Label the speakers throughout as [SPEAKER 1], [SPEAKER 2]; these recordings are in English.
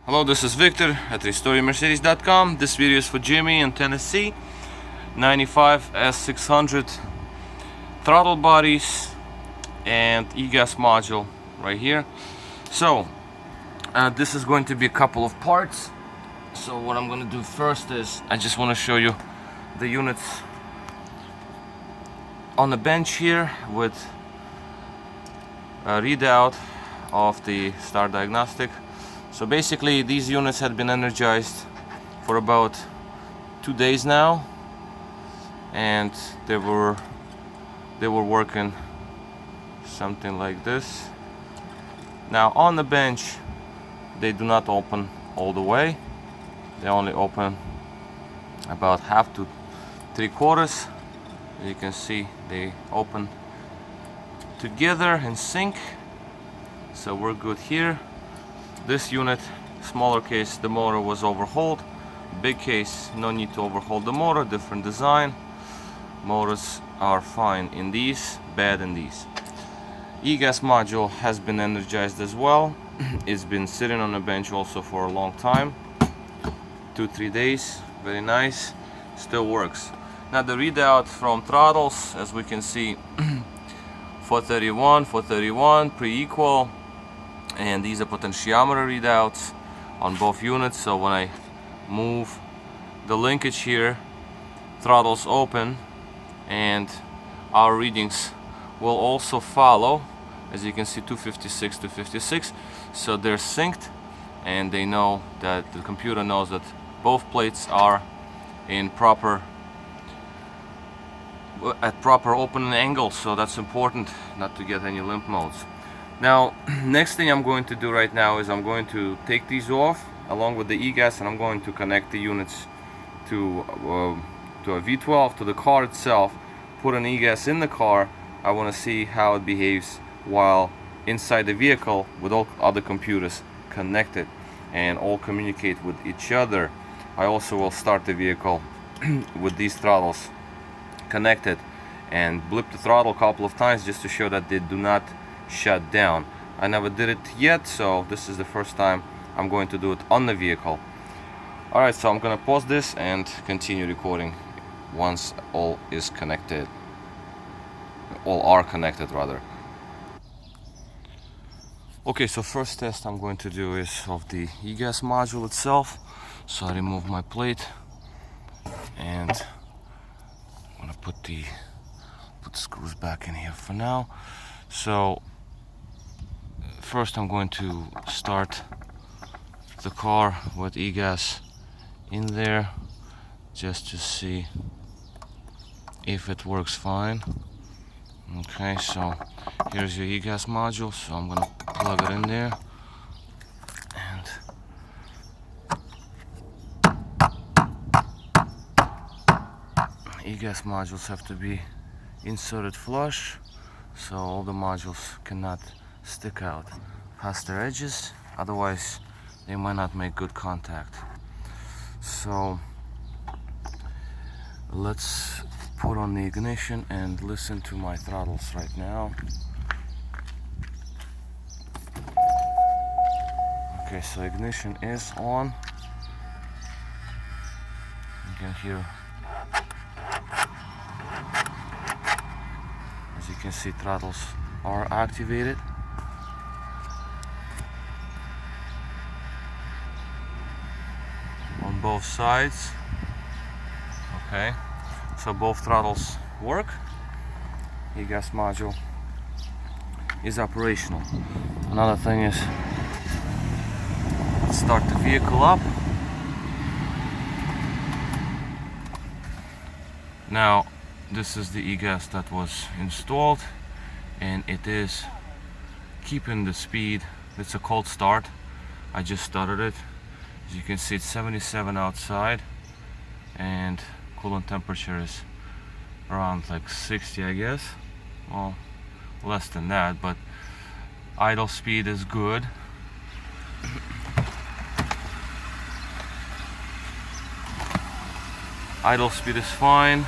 [SPEAKER 1] Hello, this is Victor at RestoreYourMercedes.com. This video is for Jimmy in Tennessee. 95 S600 throttle bodies and Egas module right here. So this is going to be a couple of parts. So what I'm going to do first is I just want to show you the units on the bench here with a readout of the start diagnostic. So basically these units had been energized for about 2 days now, and they were working something like this. Now on the bench they do not open all the way, they only open about half to 3/4. As you can see, they open together in sync, so we're good here. This unit, smaller case, the motor was overhauled. Big case, no need to overhaul the motor, different design. Motors are fine in these, bad in these. Egas module has been energized as well. It's been sitting on the bench also for a long time, 2-3 days. Very nice, still works. Now the readout from throttles, as we can see, 431 pre-equal, and these are potentiometer readouts on both units. So when I move the linkage here, throttles open, and our readings will also follow. As you can see, 256 to 56, so they're synced, and they know that the computer knows that both plates are in proper opening angle, so that's important not to get any limp modes. Now next thing I'm going to do right now is I'm going to take these off along with the Egas, and I'm going to connect the units to a V12, to the car itself, put an Egas in the car. I want to see how it behaves while inside the vehicle with all other computers connected and all communicate with each other. I also will start the vehicle with these throttles connected and blip the throttle a couple of times just to show that they do not shut down. I never did it yet, so this is the first time I'm going to do it on the vehicle. Alright, so I'm gonna pause this and continue recording once all is connected. All are connected rather. Okay, so first test I'm going to do is of the Egas module itself. So I remove my plate and I'm gonna put the screws back in here for now. So first I'm going to start the car with Egas in there just to see if it works fine. Okay, so here's your Egas module, so I'm gonna plug it in there, and Egas modules have to be inserted flush, so all the modules cannot stick out past their edges, otherwise they might not make good contact. So let's put on the ignition and listen to my throttles right now. Okay, so ignition is on. You can hear, as you can see, throttles are activated. On both sides. Okay, so both throttles work. Egas module is operational. Another thing is, let's start the vehicle up. Now this is the Egas that was installed, and it is keeping the speed. It's a cold start. I just started it. As you can see, it's 77 outside, and coolant temperature is around like 60, I guess. Well, less than that, but idle speed is good. Idle speed is fine.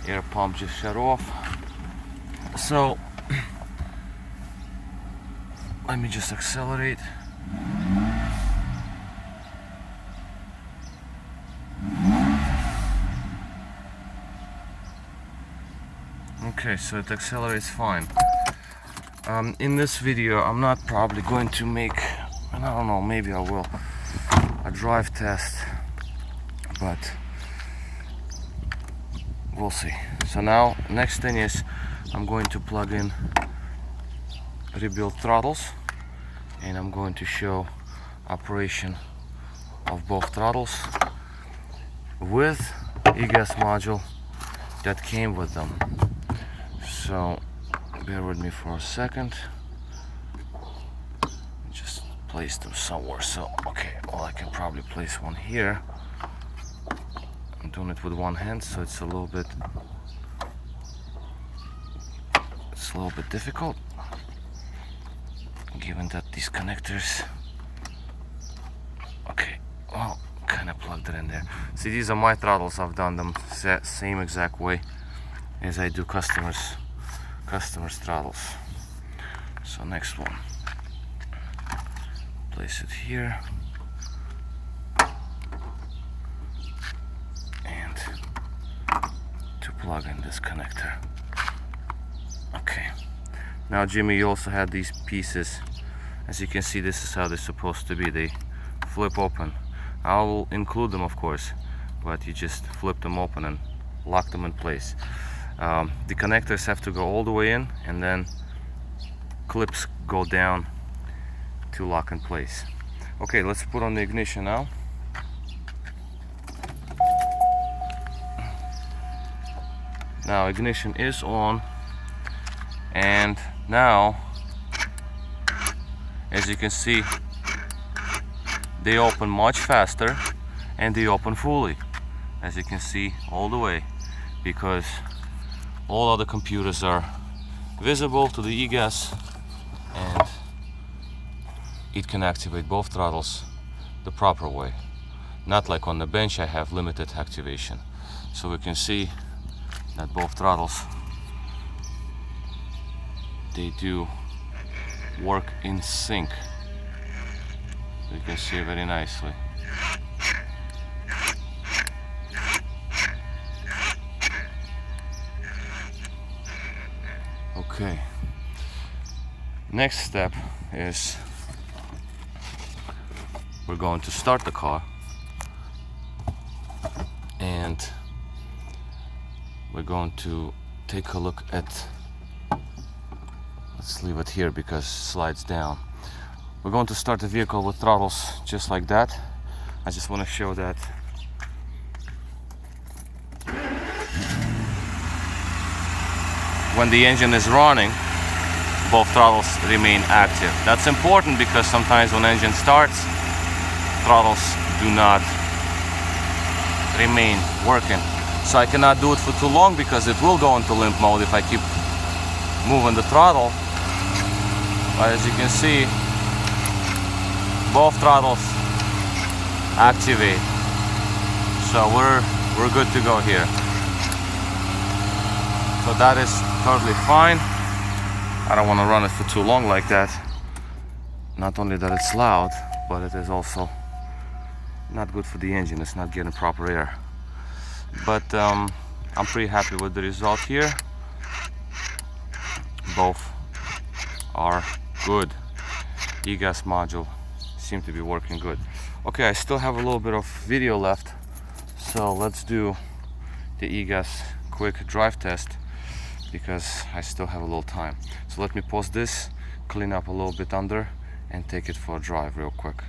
[SPEAKER 1] Air pump just shut off. So let me just accelerate. Okay, so it accelerates fine. In this video I'm not probably going to make, I don't know, maybe I will, a drive test, but we'll see. So now next thing is I'm going to plug in rebuilt throttles, and I'm going to show operation of both throttles with Egas module that came with them. So bear with me for a second. Just place them somewhere. So okay, well, I can probably place one here. I'm doing it with one hand, so it's a little bit difficult, given that these connectors, okay, well, kind of plugged it in there. See, these are my throttles. I've done them same exact way as I do customers' throttles. So next one, place it here, and to plug in this connector. Okay, now Jimmy, you also had these pieces. As you can see, this is how they're supposed to be. They flip open. I will include them, of course, but you just flip them open and lock them in place. The connectors have to go all the way in, and then clips go down to lock in place. Okay, let's put on the ignition now. Now ignition is on, and now, as you can see, they open much faster and they open fully, as you can see, all the way, because all other computers are visible to the Egas, and it can activate both throttles the proper way. Not like on the bench, I have limited activation. So we can see that both throttles, they do work in sync. You can see very nicely. Okay, next step is we're going to start the car, and we're going to take a look at, let's leave it here because it slides down. We're going to start the vehicle with throttles just like that. I just want to show that when the engine is running, both throttles remain active. That's important because sometimes when engine starts, throttles do not remain working. So I cannot do it for too long because it will go into limp mode if I keep moving the throttle. But as you can see, both throttles activate. So we're good to go here. So that is totally fine. I don't want to run it for too long like that. Not only that it's loud, but it is also not good for the engine. It's not getting proper air. But I'm pretty happy with the result here. Both are good. Egas module seem to be working good. Okay, I still have a little bit of video left, so let's do the Egas quick drive test because I still have a little time. So let me pause this, clean up a little bit under, and take it for a drive real quick.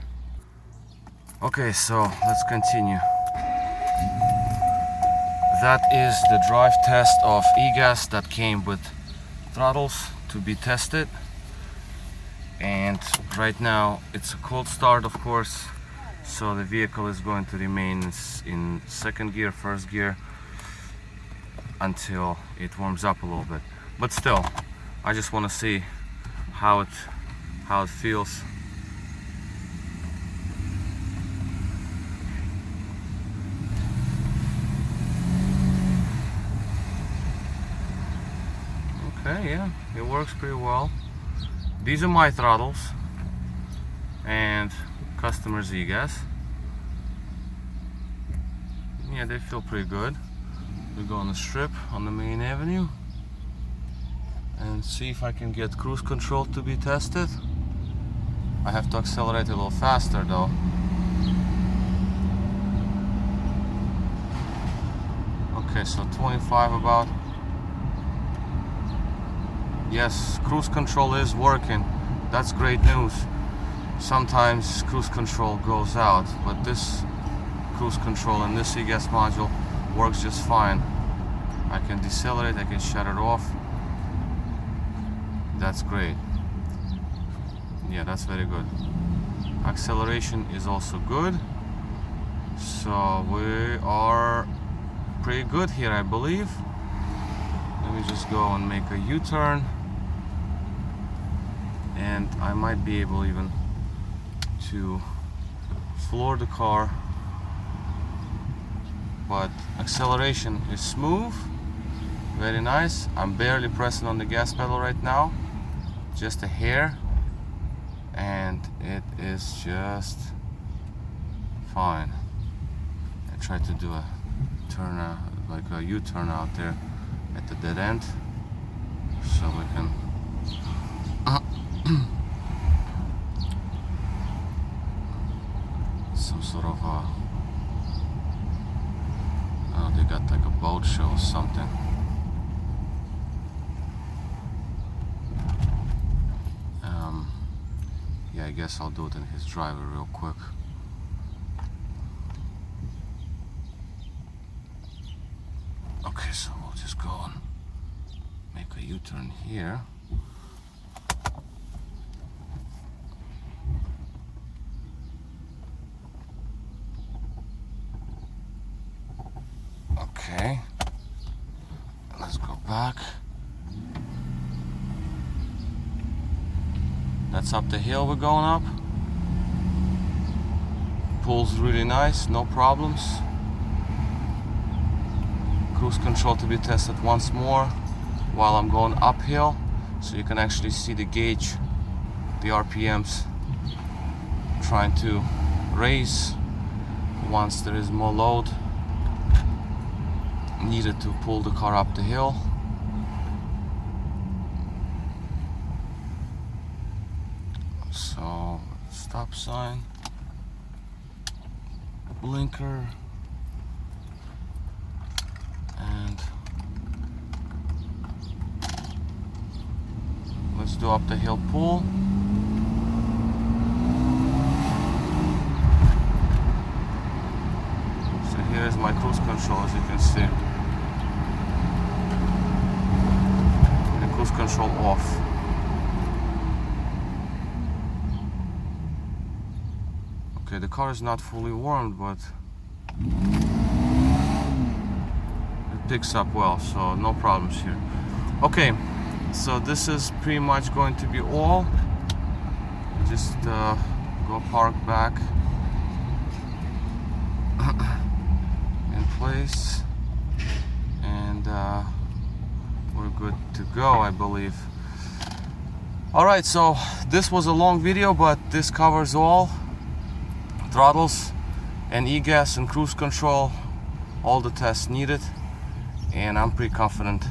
[SPEAKER 1] Okay, so let's continue. That is the drive test of Egas that came with throttles to be tested. And right now it's a cold start, of course, so the vehicle is going to remain in second gear, first gear until it warms up a little bit. But still, I just want to see how it feels. Okay. Okay, yeah, it works pretty well. These are my throttles and customer's Egas. Yeah, they feel pretty good. We go on the strip on the main avenue and see if I can get cruise control to be tested. I have to accelerate a little faster though. Okay, so 25 about. Yes, cruise control is working. That's great news. Sometimes cruise control goes out, but this cruise control and this Egas module works just fine. I can decelerate, I can shut it off. That's great. Yeah, that's very good. Acceleration is also good. So we are pretty good here, I believe. Let me just go and make a U-turn. And I might be able even to floor the car. But acceleration is smooth, very nice. I'm barely pressing on the gas pedal right now, just a hair, and it is just fine. I tried to do a turn, like a U-turn out there at the dead end, so we can some sort of a, oh, they got like a boat show or something. Yeah, I guess I'll do it in his driver real quick. Okay, so we'll just go and make a U-turn here. Okay, let's go back. That's up the hill we're going up. Pulls really nice, no problems. Cruise control to be tested once more while I'm going uphill, so you can actually see the gauge, the RPMs trying to raise once there is more load needed to pull the car up the hill. So stop sign, blinker, and let's do up the hill pull. So here is my cruise control, as you can see. And cruise control off. Okay, the car is not fully warmed, but it picks up well, so no problems here. Okay, so this is pretty much going to be all. Just go park back in place, and we're good to go, I believe. Alright, so this was a long video, but this covers all throttles and Egas and cruise control, all the tests needed, and I'm pretty confident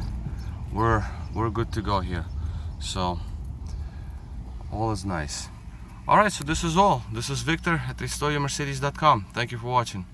[SPEAKER 1] we're good to go here. So all is nice. Alright, so this is all. This is Victor at RestoreYourMercedes.com. Thank you for watching.